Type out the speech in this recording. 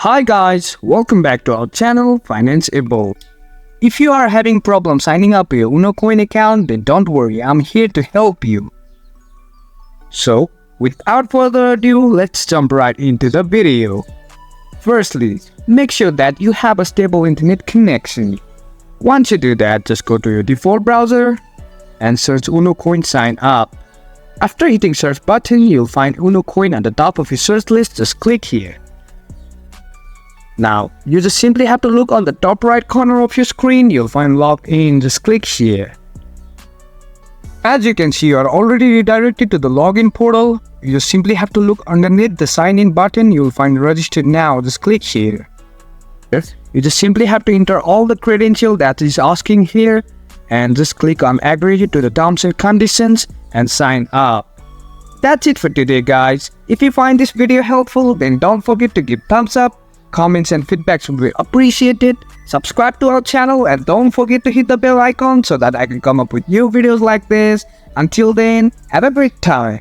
Hi guys, welcome back to our channel Financeable. If you are having problems signing up your Unocoin account, then don't worry, I'm here to help you. So, without further ado, let's jump right into the video. Firstly, make sure that you have a stable internet connection. Once you do that, just go to your default browser and search Unocoin sign up. After hitting search button, you'll find Unocoin at the top of your search list. Just click here. Now, you just simply have to look on the top right corner of your screen. You'll find login. Just click here. As you can see, you are already redirected to the login portal. You just simply have to look underneath the sign in button. You'll find register now. Just click here. You just simply have to enter all the credentials that is asking here and just click on agree to the terms and conditions and sign up. That's it for today, guys. If you find this video helpful, then don't forget to give thumbs up. Comments and feedbacks will be appreciated. Subscribe to our channel and don't forget to hit the bell icon so that I can come up with new videos like this. Until then, have a great time.